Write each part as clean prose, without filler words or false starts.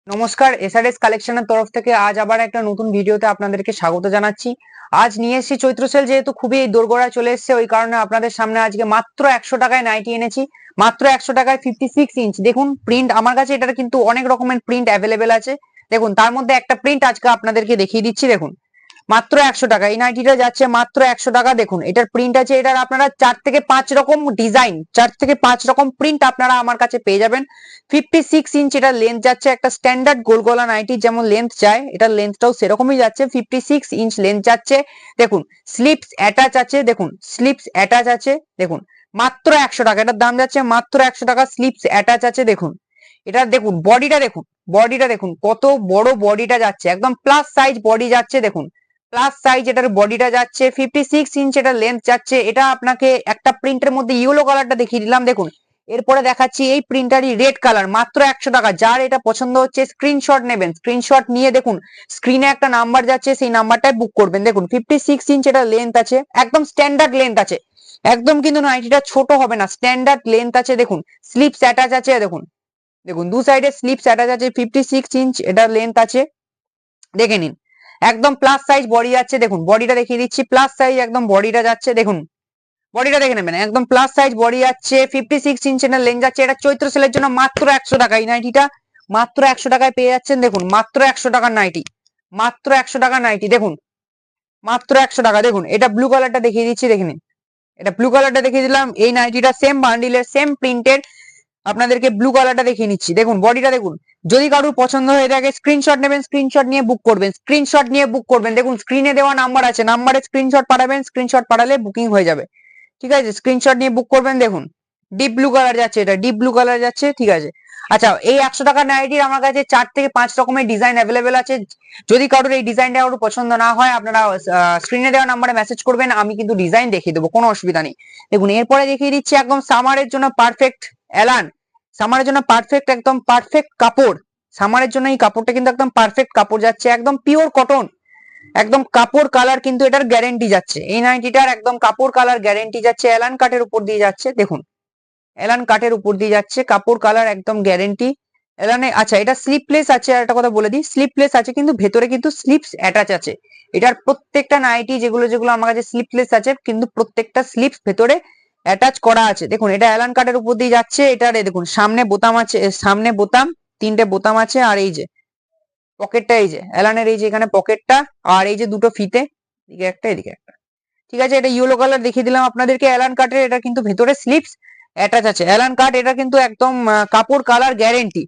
নমস্কার, এসআরএস কালেকশনের তরফ থেকে আজ আবার একটা নতুন ভিডিওতে আপনাদেরকে স্বাগত জানাচ্ছি। আজ নিয়ে এসেছি চৈত্র সেল, যেহেতু খুবই দোরগোড়ায় চলে এসেছে, ওই কারণে আপনাদের সামনে আজকে মাত্র 100 টাকায় নাইটি এনেছি। মাত্র 100 টাকায় 56 ইঞ্চ। দেখুন প্রিন্ট আমার কাছে এটার কিন্তু অনেক রকমের প্রিন্ট অ্যাভেলেবেল আছে। দেখুন তার মধ্যে একটা প্রিন্ট আজকে আপনাদেরকে দেখিয়ে দিচ্ছি। দেখুন মাত্র 100 টাকা এই নাইটিটা যাচ্ছে মাত্র 100 টাকা। দেখুন এটার প্রিন্ট আছে, এটার আপনারা 4 থেকে 5 রকম ডিজাইন, 4 থেকে 5 রকম প্রিন্ট আপনারা আমার কাছে পেয়ে যাবেন। 56 ইঞ্চ এটা লেন্থ যাচ্ছে, একটা স্ট্যান্ডার্ড গোল গলা নাইটি যেমন লেন্থ যায়, এটার লেন্থটাও সেরকমই যাচ্ছে। 56 ইঞ্চ লেন্থ যাচ্ছে। দেখুন স্লিপস অ্যাটাচ আছে, দেখুন স্লিপস অ্যাটাচ আছে। দেখুন মাত্র 100 টাকা এটার দাম যাচ্ছে, মাত্র 100 টাকা। স্লিপস অ্যাটাচ আছে। দেখুন এটা দেখুন বডিটা, দেখুন বডিটা দেখুন কত বড় বডিটা যাচ্ছে, একদম প্লাস সাইজ বডি যাচ্ছে। দেখুন প্লাস সাইজ এটার বডিটা যাচ্ছে। 56 ইঞ্চ এটা লেন্থ যাচ্ছে। এটা আপনাকে একটা প্রিন্টের মধ্যে ইয়েলো কালারটা দেখিয়ে দিলাম। দেখুন এরপরে দেখাচ্ছি এই প্রিন্টারই রেড কালার, মাত্র 100 টাকা। যার এটা পছন্দ হচ্ছে স্ক্রিনশট নেবেন, স্ক্রিনশট নিয়ে দেখুন স্ক্রিনে একটা নাম্বার যাচ্ছে, সেই নাম্বারটায় বুক করবেন। দেখুন 56 ইঞ্চ এটা লেন্থ আছে, একদম স্ট্যান্ডার্ড লেন্থ আছে, একদম কিন্তু নাইটিটা ছোট হবে না, স্ট্যান্ডার্ড লেন্থ আছে। দেখুন স্লিপস অ্যাটাচ আছে। দেখুন দেখুন দু সাইডে স্লিপস অ্যাটাচ আছে। 56 ইঞ্চ এটা লেন্থ আছে, দেখে নিন। একদম প্লাস সাইজ বডি যাচ্ছে। দেখুন বডিটা দেখিয়ে দিচ্ছি, প্লাস সাইজ একদম বডিটা যাচ্ছে। দেখুন বডিটা দেখে নেবেন, একদম প্লাস সাইজ বডি যাচ্ছে। 56 ইঞ্চ এটা লেন্থ যাচ্ছে। এটা চৈত্র সেলের জন্য মাত্র 100 টাকা এই নাইটিটা মাত্র 100 টাকায় পেয়ে যাচ্ছেন। দেখুন মাত্র 100 টাকার নাইটি, মাত্র 100 টাকার নাইটি। দেখুন মাত্র 100 টাকা। দেখুন এটা ব্লু কালারটা দেখিয়ে দিচ্ছি, দেখে নিন। এটা ব্লু কালারটা দেখিয়ে দিলাম। এই নাইটিটা সেম বান্ডিলের সেম প্রিন্টের আপনাদেরকে ব্লু কালারটা দেখিয়ে নিচ্ছি। দেখুন বডিটা দেখুন। যদি কারোর পছন্দ হয়ে থাকে স্ক্রিনশট নেবেন, স্ক্রিনশট নিয়ে বুক করবেন, স্ক্রিনশট নিয়ে বুক করবেন। দেখুন স্ক্রিনে দেওয়া নাম্বার আছে, নাম্বারে স্ক্রিনশট পাঠাবেন, স্ক্রিনশট পাঠালে বুকিং হয়ে যাবে। ঠিক আছে, স্ক্রিনশট নিয়ে বুক করবেন। দেখুন ডিপ ব্লু কালার যাচ্ছে, এটা ডিপ ব্লু কালার যাচ্ছে। ঠিক আছে, আচ্ছা এই 100 টাকার নাইটির আমার কাছে 4 থেকে 5 রকমের ডিজাইন অ্যাভেলেবেল আছে। যদি কারোর এই ডিজাইনটা কারোর পছন্দ না হয়, আপনারা স্ক্রিনে দেওয়া নাম্বারে মেসেজ করবেন, আমি কিন্তু ডিজাইন দেখিয়ে দেবো, কোনো অসুবিধা নেই। দেখুন এরপরে দেখিয়ে দিচ্ছি একদম সামারের জন্য পারফেক্ট এলান, সামারের জন্য পারফেক্ট, একদম পারফেক্ট কাপড়। সামারের জন্য এই কাপড়টা কিন্তু একদম পারফেক্ট কাপড় যাচ্ছে, একদম পিওর কটন, একদম কাপড় কালার কিন্তু এটার গ্যারেন্টি যাচ্ছে। এই নাইটিটার একদম কাপড় কালার গ্যারেন্টি যাচ্ছে, এলান কাটের উপর দিয়ে যাচ্ছে। দেখুন এলান কাটের উপর দিয়ে যাচ্ছে, কাপড় কালার একদম গ্যারেন্টি এলানে। আচ্ছা এটা স্লিপলেস আছে, আর একটা কথা বলে দিই, স্লিপলেস আছে কিন্তু ভেতরে কিন্তু স্লিপস অ্যাটাচ আছে। এটার প্রত্যেকটা নাইটি যেগুলো যেগুলো আমার কাছে স্লিপলেস আছে, কিন্তু প্রত্যেকটা স্লিপস ভেতরে অ্যাটাচ করা আছে। দেখুন এটা এলান কাটের উপর দিয়ে যাচ্ছে। এটার দেখুন সামনে বোতাম আছে, সামনে বোতাম, 3টে বোতাম আছে। আর এই যে পকেটটা, এই যে এলানের এই যে এখানে পকেটটা, আর এই যে দুটো ফিতে, এদিকে একটা এদিকে একটা। ঠিক আছে, এটা ইয়েলো কালার দেখিয়ে দিলাম আপনাদেরকে এলান কাটের। এটা কিন্তু ভেতরে স্লিপস অ্যাটাচ আছে। এলান কাট এটা কিন্তু একদম কাপড় কালার গ্যারেন্টি,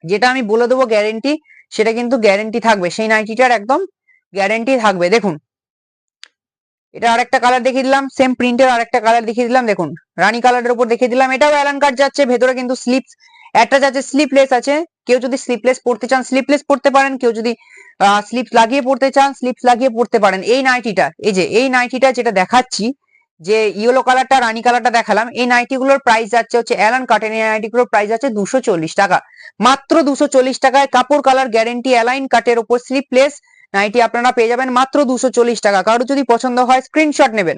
যেটা আমি বলে দেবো গ্যারেন্টি, সেটা কিন্তু গ্যারেন্টি থাকবে, সেই নাইটিটার একদম গ্যারেন্টি থাকবে। দেখুন এটা আরেকটা কালার দেখিয়ে দিলাম, সেম প্রিন্টের আরেকটা কালার দেখিয়ে দিলাম। দেখুন রানী কালারের উপর দেখিয়ে দিলাম, এটাও এলান কাট যাচ্ছে, ভেতরে কিন্তু স্লিপস অ্যাটাচ আছে, স্লিপলেস আছে। কেউ যদি স্লিপলেস পড়তে চান স্লিপলেস পড়তে পারেন, কেউ যদি স্লিপস লাগিয়ে পড়তে চান স্লিপস লাগিয়ে পড়তে পারেন। এই নাইটিটা, এই যে এই নাইটিটা যেটা দেখাচ্ছি, যে ইয়েলো কালারটা রানী কালারটা দেখালাম, এই নাইটিগুলোর প্রাইস যাচ্ছে হচ্ছে এলান কাটের এই নাইটিগুলোর প্রাইস আছে 240 টাকা, মাত্র 240 টাকায়। কাপড় কালার গ্যারেন্টি এলাইন কাটের উপর স্লিপলেস নাইটি আপনারা পেয়ে যাবেন মাত্র 240 টাকা। কারো যদি পছন্দ হয় স্ক্রিনশট নেবেন,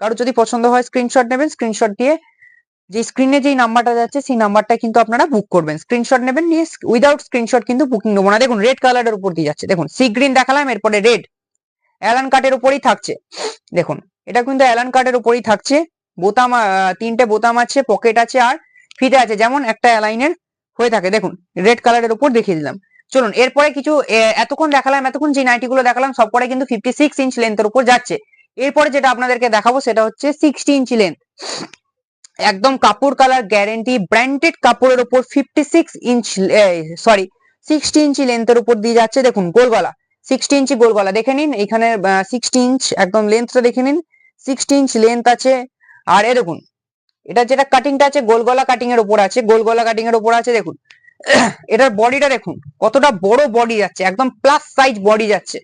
কারো যদি পছন্দ হয় স্ক্রিনশট নেবেন, স্ক্রিনশট দিয়ে যে স্ক্রিনে যেই নাম্বারটা যাচ্ছে সেই নাম্বারটা কিন্তু আপনারা বুক করবেন, স্ক্রিনশট নেবেন, নিয়ে উইদাউট স্ক্রিনশট কিন্তু বুকিং নেবো না। দেখুন রেড কালারের উপর দিয়ে যাচ্ছে, দেখুন সি গ্রিন দেখালাম, এরপরে রেড অ্যালান কাটের উপরেই থাকছে। দেখুন এটা কিন্তু অ্যালান কাটের উপরেই থাকছে। বোতাম 3টে বোতাম আছে, পকেট আছে, আর ফিতে আছে, যেমন একটা অ্যালাইনের হয়ে থাকে। দেখুন রেড কালারের উপর দেখিয়ে দিলাম। চলুন এরপরে কিছু এতক্ষণ দেখালাম, এতক্ষণ যে নাইটি গুলো দেখালাম সবকটাই কিন্তু 56 ইঞ্চ লেন্থের উপর যাচ্ছে। এরপরে যেটা আপনাদেরকে দেখাবো সেটা হচ্ছে 60 ইঞ্চ লেন্থ, একদম কাপড় কালার গ্যারেন্টি ব্র্যান্ডেড কাপড়ের উপর 56 ইঞ্চ, সরি 60 ইঞ্চি লেন্থের উপর দিয়ে যাচ্ছে। দেখুন গোল গলা, 60 ইঞ্চি গোল গলা দেখে নিন, এখানে 60 ইঞ্চ একদম লেন্থটা দেখে নিন, 60 ইঞ্চ লেন্থ আছে। আর এ দেখুন এটা যেটা কাটিংটা আছে গোল গলা কাটিং এর উপর আছে, গোল গলা কাটিং এর উপর আছে। দেখুন এটার বডিটা দেখুন কতটা বড় বডি যাচ্ছে, একদম প্লাস সাইজ বডি যাচ্ছে।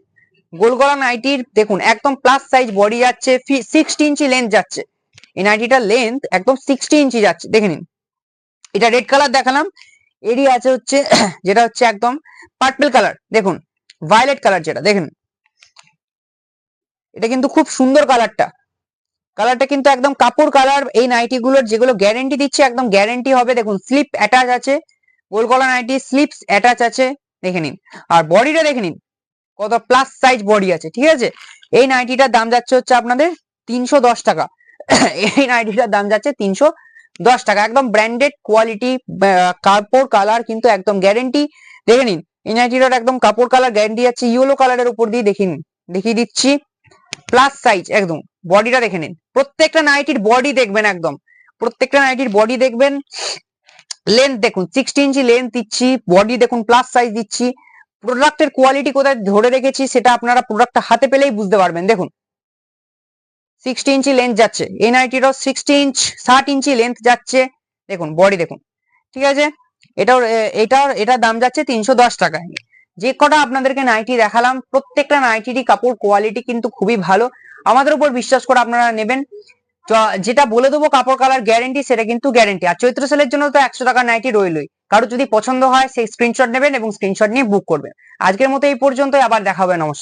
গোল গলা নাইটির দেখুন একদম প্লাস সাইজ বডি যাচ্ছে, 60 ইঞ্চি লেন্থ যাচ্ছে। এই নাইটিটার লেন্থ একদম 60 ইঞ্চি যাচ্ছে, দেখে নিন। এটা রেড কালার দেখালাম, এরই আছে হচ্ছে যেটা হচ্ছে একদম পার্পল কালার, দেখুন ভায়োলেট কালার যেটা, দেখেন এটা কিন্তু খুব সুন্দর কালারটা, কালারটা কিন্তু একদম কাপড় কালার। এই নাইটি গুলোর যেগুলো গ্যারেন্টি দিচ্ছে একদম গ্যারেন্টি হবে। দেখুন স্লিপ অ্যাটাচ আছে, গোল গলা নাইটি, স্লিপস অ্যাটাচ আছে দেখে নিন। আর বডিটা দেখে নিন কত প্লাস সাইজ বডি আছে, ঠিক আছে। এই নাইটিটার দাম যাচ্ছে হচ্ছে আপনাদের 310 টাকা। এই নাইটিটার দাম যাচ্ছে 310 টাকা, একদম ব্র্যান্ডেড কোয়ালিটি, কাপড় কালার কিন্তু একদম গ্যারেন্টি। দেখে নিন এই নাইটিটার একদম কাপড় কালার গ্যারেন্টি আছে। ইয়েলো কালারের উপর দিয়ে দেখিয়ে দিচ্ছি, প্লাস সাইজ একদম। বডিটা দেখে নিন, প্রত্যেকটা নাইটির বডি দেখবেন, একদম প্রত্যেকটা নাইটির বডি দেখবেন। লেন্থ দেখুন 60 ইঞ্চি লেন্থ দিচ্ছি, বডি দেখুন প্লাস সাইজ দিচ্ছি। প্রোডাক্টের কোয়ালিটি কোথায় ধরে রেখেছি সেটা আপনারা প্রোডাক্টটা হাতে পেলেই বুঝতে পারবেন। দেখুন 60 ইঞ্চি লেন্থ যাচ্ছে, এই নাইটিরও 60 ইঞ্চি লেন্থ যাচ্ছে। দেখুন বডি দেখুন, ঠিক আছে। এটার দাম যাচ্ছে 310 টাকায়। যে কটা আপনাদেরকে নাইটি দেখালাম প্রত্যেকটা নাইটিরই কাপড় কোয়ালিটি কিন্তু খুবই ভালো, আমাদের উপর বিশ্বাস করে আপনারা নেবেন। যেটা বলে দেবো কাপড় কালার গ্যারেন্টি, সেটা কিন্তু গ্যারেন্টি। আর চৈত্র সেলের জন্য তো 100 টাকা নাইটি রইলই, কারো যদি পছন্দ হয় সেই স্ক্রিনশট নেবেন এবং স্ক্রিনশট নিয়ে বুক করবেন। আজকের মতো এই পর্যন্তই, আবার দেখা হবে, নমস্কার।